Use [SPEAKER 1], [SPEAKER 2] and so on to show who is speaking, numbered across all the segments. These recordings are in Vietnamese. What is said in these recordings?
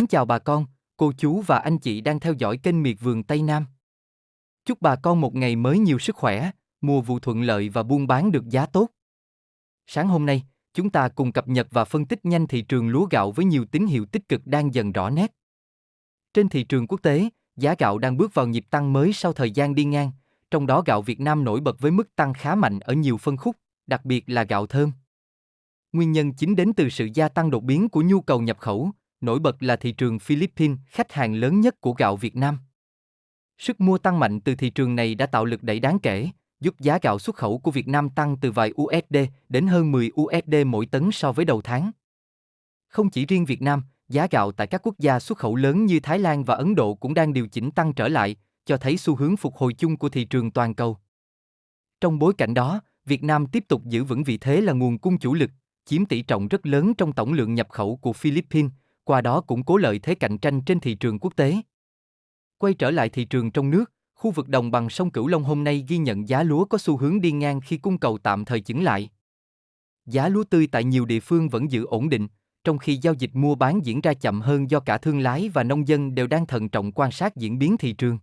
[SPEAKER 1] Kính chào bà con, cô chú và anh chị đang theo dõi kênh Miệt vườn Tây Nam. Chúc bà con một ngày mới nhiều sức khỏe, mùa vụ thuận lợi và buôn bán được giá tốt. Sáng hôm nay, chúng ta cùng cập nhật và phân tích nhanh thị trường lúa gạo với nhiều tín hiệu tích cực đang dần rõ nét. Trên thị trường quốc tế, giá gạo đang bước vào nhịp tăng mới sau thời gian đi ngang, trong đó gạo Việt Nam nổi bật với mức tăng khá mạnh ở nhiều phân khúc, đặc biệt là gạo thơm. Nguyên nhân chính đến từ sự gia tăng đột biến của nhu cầu nhập khẩu, nổi bật là thị trường Philippines, khách hàng lớn nhất của gạo Việt Nam. Sức mua tăng mạnh từ thị trường này đã tạo lực đẩy đáng kể, giúp giá gạo xuất khẩu của Việt Nam tăng từ vài USD đến hơn 10 USD mỗi tấn so với đầu tháng. Không chỉ riêng Việt Nam, giá gạo tại các quốc gia xuất khẩu lớn như Thái Lan và Ấn Độ cũng đang điều chỉnh tăng trở lại, cho thấy xu hướng phục hồi chung của thị trường toàn cầu. Trong bối cảnh đó, Việt Nam tiếp tục giữ vững vị thế là nguồn cung chủ lực, chiếm tỷ trọng rất lớn trong tổng lượng nhập khẩu của Philippines, qua đó củng cố lợi thế cạnh tranh trên thị trường quốc tế. Quay trở lại thị trường trong nước, khu vực đồng bằng sông Cửu Long hôm nay ghi nhận giá lúa có xu hướng đi ngang khi cung cầu tạm thời chững lại. Giá lúa tươi tại nhiều địa phương vẫn giữ ổn định, trong khi giao dịch mua bán diễn ra chậm hơn do cả thương lái và nông dân đều đang thận trọng quan sát diễn biến thị trường.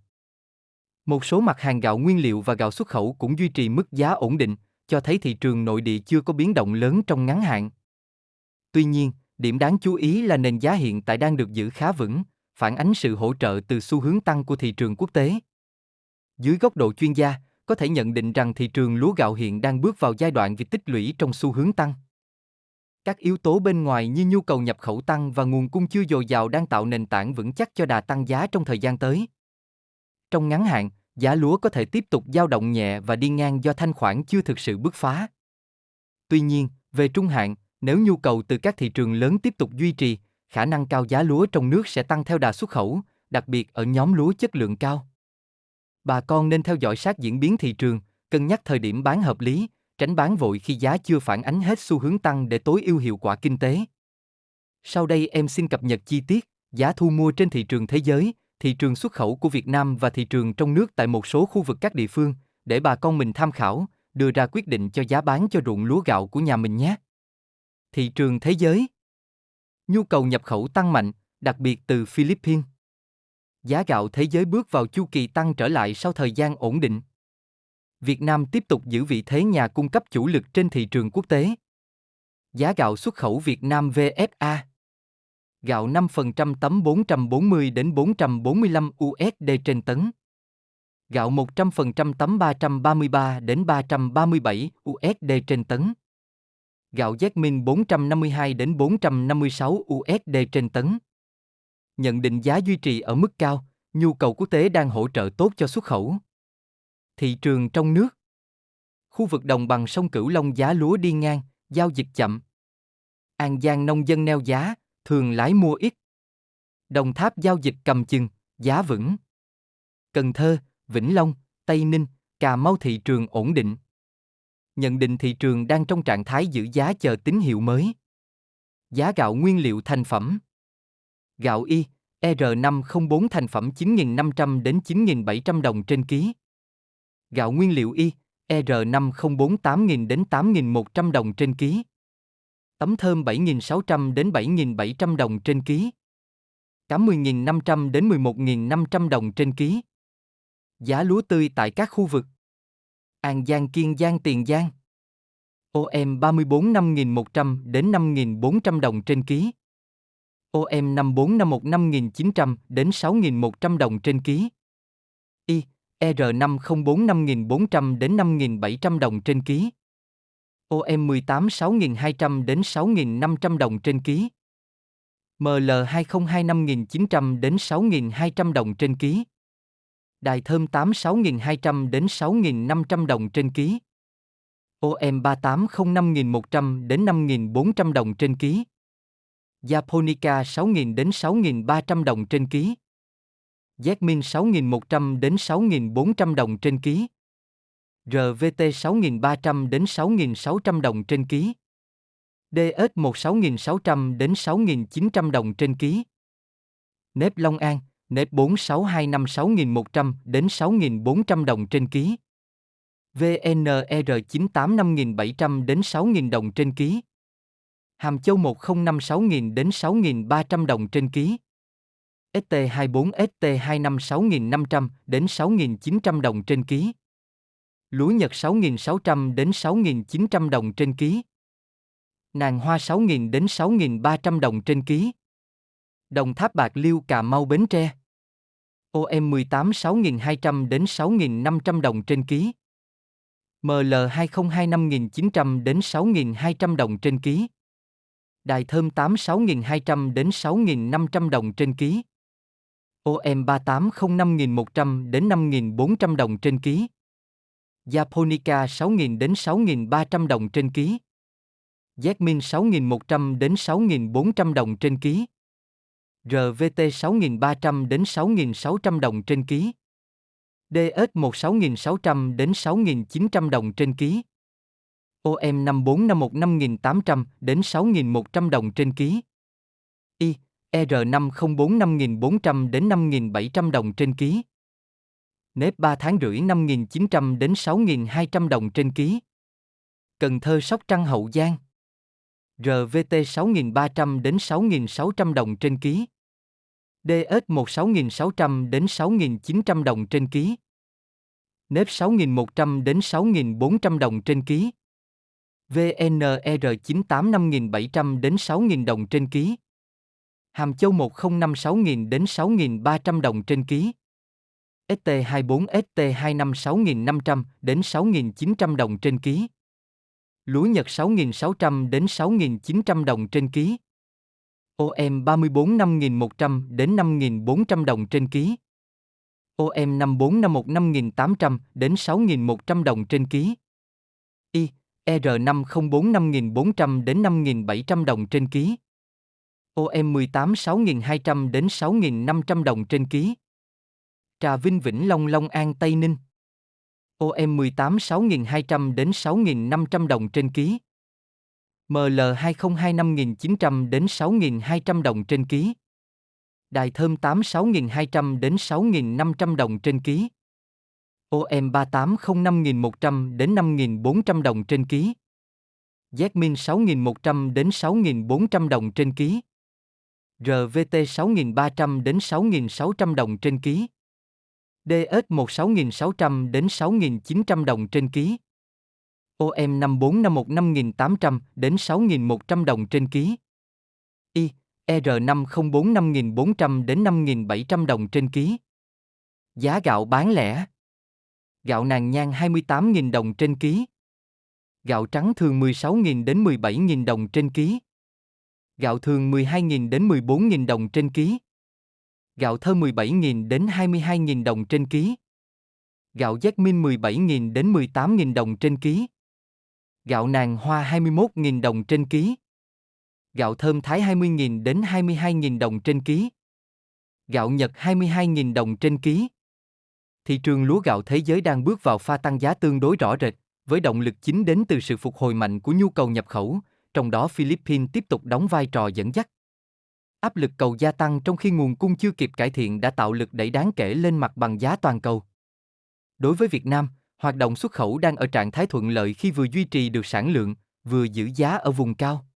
[SPEAKER 1] Một số mặt hàng gạo nguyên liệu và gạo xuất khẩu cũng duy trì mức giá ổn định, cho thấy thị trường nội địa chưa có biến động lớn trong ngắn hạn. Tuy nhiên, điểm đáng chú ý là nền giá hiện tại đang được giữ khá vững, phản ánh sự hỗ trợ từ xu hướng tăng của thị trường quốc tế. Dưới góc độ chuyên gia, có thể nhận định rằng thị trường lúa gạo hiện đang bước vào giai đoạn việc tích lũy trong xu hướng tăng. Các yếu tố bên ngoài như nhu cầu nhập khẩu tăng và nguồn cung chưa dồi dào đang tạo nền tảng vững chắc cho đà tăng giá trong thời gian tới. Trong ngắn hạn, giá lúa có thể tiếp tục dao động nhẹ và đi ngang do thanh khoản chưa thực sự bứt phá. Tuy nhiên, về trung hạn, nếu nhu cầu từ các thị trường lớn tiếp tục duy trì, khả năng cao giá lúa trong nước sẽ tăng theo đà xuất khẩu, đặc biệt ở nhóm lúa chất lượng cao. Bà con nên theo dõi sát diễn biến thị trường, cân nhắc thời điểm bán hợp lý, tránh bán vội khi giá chưa phản ánh hết xu hướng tăng để tối ưu hiệu quả kinh tế. Sau đây em xin cập nhật chi tiết, giá thu mua trên thị trường thế giới, thị trường xuất khẩu của Việt Nam và thị trường trong nước tại một số khu vực các địa phương, để bà con mình tham khảo, đưa ra quyết định cho giá bán cho ruộng lúa gạo của nhà mình nhé. Thị trường thế giới. Nhu cầu nhập khẩu tăng mạnh, đặc biệt từ Philippines. Giá gạo thế giới bước vào chu kỳ tăng trở lại sau thời gian ổn định. Việt Nam tiếp tục giữ vị thế nhà cung cấp chủ lực trên thị trường quốc tế. Giá gạo xuất khẩu Việt Nam VFA. Gạo 5% tấm 440 đến 445 USD trên tấn. Gạo 100% tấm 333 đến 337 USD trên tấn. Gạo Jasmine 452 đến 456 USD trên tấn. Nhận định giá duy trì ở mức cao, nhu cầu quốc tế đang hỗ trợ tốt cho xuất khẩu. Thị trường trong nước. Khu vực đồng bằng sông Cửu Long giá lúa đi ngang, giao dịch chậm. An Giang nông dân neo giá, thường lái mua ít. Đồng Tháp giao dịch cầm chừng, giá vững. Cần Thơ, Vĩnh Long, Tây Ninh, Cà Mau thị trường ổn định. Nhận định thị trường đang trong trạng thái giữ giá chờ tín hiệu mới. Giá gạo nguyên liệu thành phẩm. Gạo Y, R504 thành phẩm 9.500 đến 9.700 đồng trên ký. Gạo nguyên liệu Y, R504 8.000 đến 8.100 đồng trên ký. Tấm thơm 7.600 đến 7.700 đồng trên ký. Cám 10.500 đến 11.500 đồng trên ký. Giá lúa tươi tại các khu vực. An Giang, Kiên Giang, Tiền Giang. OM 34 5.100 đến 5.400 đồng trên ký. OM 5451 5.900 đến 6.100 đồng trên ký. Y, R504 5.400 đến 5.700 đồng trên ký. OM 18 6.200 đến 6.500 đồng trên ký. ML202 5.900 đến 6.200 đồng trên ký. Đài thơm 8 6.200 đến 6.500 đồng trên ký. OM 3805 5.100 đến 5.400 đồng trên ký. Japonica 6.000 đến 6.300 đồng trên ký. Jasmine 6.100 đến 6.400 đồng trên ký. RVT 6.300 đến 6.600 đồng trên ký. DS1 6.600 đến 6.900 đồng trên ký. Nếp Long An, nếp 4625 6.100 đến 6.400 đồng trên ký. VNR98 5.700 đến 6.000 đồng trên ký. Hàm Châu 105 6.000 đến 6.300 đồng trên ký. ST24 ST25 6.500 đến 6.900 đồng trên ký. Lúa Nhật 6.600 đến 6.900 đồng trên ký. Nàng hoa 6.000 đến 6.300 đồng trên ký. Đồng Tháp Bạc Liêu Cà Mau Bến Tre. OM18 6.200 đến 6.500 đồng trên ký. ML20 5.900 đến 6.200 đồng trên ký. Đài Thơm 8 6.200 đến 6.500 đồng trên ký. OM38 05.100 đến 5.400 đồng trên ký. Japonica 6.000 đến 6.300 đồng trên ký. Jasmine 6.100 đến 6.400 đồng trên ký. RVT 6.300 đến 6.600 đồng trên ký. DS1 6.600 đến 6.900 đồng trên ký. OM5451 5.800 đến 6.100 đồng trên ký. R504 5.400 đến 5.700 đồng trên ký. Nếp 3 tháng rưỡi 5.900 đến 6.200 đồng trên ký. Cần Thơ Sóc Trăng Hậu Giang. RVT 6.300 đến 6.600 đồng trên ký. DS1 6.600 đến 6.900 đồng trên ký. Nếp 6.100 đến 6.400 đồng trên ký. VNR98 5.700 đến 6.000 đồng trên ký. Hàm Châu 105 6.000 đến 6.300 đồng trên ký. ST24 ST25 6.500 đến 6.900 đồng trên ký. Lúa Nhật 6.600 đến 6.900 đồng trên ký. OM34 5.100 đến 5.400 đồng trên ký. OM5451 5.800 đến 6.100 đồng trên ký. R504 5.400 đến 5.700 đồng trên ký. OM18 6.200 đến 6.500 đồng trên ký. Trà Vinh Vĩnh Long Long An Tây Ninh. OM18 6.200 đến 6.500 đồng trên ký. ML202 5.900 đến 6.200 đồng trên ký. Đài Thơm 8 6.200 đến 6.500 đồng trên ký. OM38 05.100 đến 5.400 đồng trên ký. Jasmine 6.100 đến 6.400 đồng trên ký. RVT 6.300 đến 6.600 đồng trên ký. DS1 6.600 đến 6.900 đồng trên ký. OM5451 5.800 đến 6.100 đồng trên ký. R504 5.400 đến 5.700 đồng trên ký. Giá gạo bán lẻ. Gạo nàng nhang 28.000 đồng trên ký. Gạo trắng thường 16.000 đến 17.000 đồng trên ký. Gạo thường 12.000 đến 14.000 đồng trên ký. Gạo thơ 17.000 đến 22.000 đồng trên ký. Gạo Jasmine 17.000 đến 18.000 đồng trên ký. Gạo nàng hoa 21.000 đồng trên ký. Gạo thơm Thái 20.000 đến 22.000 đồng trên ký. Gạo Nhật 22.000 đồng trên ký. Thị trường lúa gạo thế giới đang bước vào pha tăng giá tương đối rõ rệt, với động lực chính đến từ sự phục hồi mạnh của nhu cầu nhập khẩu, trong đó Philippines tiếp tục đóng vai trò dẫn dắt. Áp lực cầu gia tăng trong khi nguồn cung chưa kịp cải thiện đã tạo lực đẩy đáng kể lên mặt bằng giá toàn cầu. Đối với Việt Nam, hoạt động xuất khẩu đang ở trạng thái thuận lợi khi vừa duy trì được sản lượng, vừa giữ giá ở vùng cao.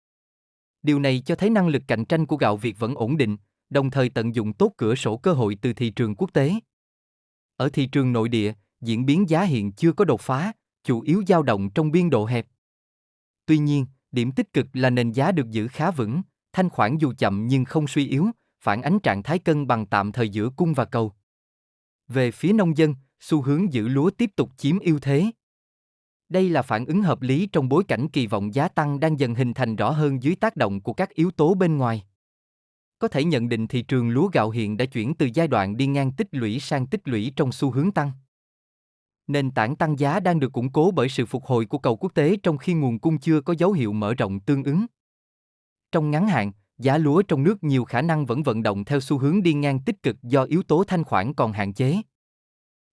[SPEAKER 1] Điều này cho thấy năng lực cạnh tranh của gạo Việt vẫn ổn định, đồng thời tận dụng tốt cửa sổ cơ hội từ thị trường quốc tế. Ở thị trường nội địa, diễn biến giá hiện chưa có đột phá, chủ yếu dao động trong biên độ hẹp. Tuy nhiên, điểm tích cực là nền giá được giữ khá vững, thanh khoản dù chậm nhưng không suy yếu, phản ánh trạng thái cân bằng tạm thời giữa cung và cầu. Về phía nông dân, xu hướng giữ lúa tiếp tục chiếm ưu thế. Đây là phản ứng hợp lý trong bối cảnh kỳ vọng giá tăng đang dần hình thành rõ hơn dưới tác động của các yếu tố bên ngoài. Có thể nhận định thị trường lúa gạo hiện đã chuyển từ giai đoạn đi ngang tích lũy sang tích lũy trong xu hướng tăng. Nền tảng tăng giá đang được củng cố bởi sự phục hồi của cầu quốc tế trong khi nguồn cung chưa có dấu hiệu mở rộng tương ứng. Trong ngắn hạn, giá lúa trong nước nhiều khả năng vẫn vận động theo xu hướng đi ngang tích cực do yếu tố thanh khoản còn hạn chế.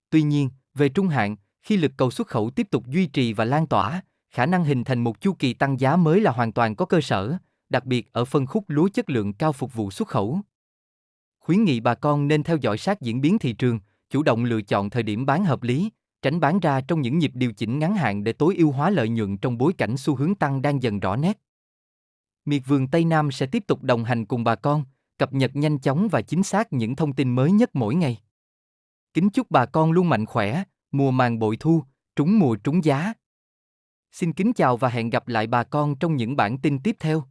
[SPEAKER 1] Tuy nhiên, về trung hạn, khi lực cầu xuất khẩu tiếp tục duy trì và lan tỏa, khả năng hình thành một chu kỳ tăng giá mới là hoàn toàn có cơ sở, đặc biệt ở phân khúc lúa chất lượng cao phục vụ xuất khẩu. Khuyến nghị bà con nên theo dõi sát diễn biến thị trường, chủ động lựa chọn thời điểm bán hợp lý, tránh bán ra trong những nhịp điều chỉnh ngắn hạn để tối ưu hóa lợi nhuận trong bối cảnh xu hướng tăng đang dần rõ nét. Miệt vườn Tây Nam sẽ tiếp tục đồng hành cùng bà con, cập cập nhật nhanh chóng và chính xác những thông tin mới nhất mỗi ngày. Kính chúc bà con luôn mạnh khỏe, mùa màng bội thu, trúng mùa trúng giá. Xin kính chào và hẹn gặp lại bà con trong những bản tin tiếp theo.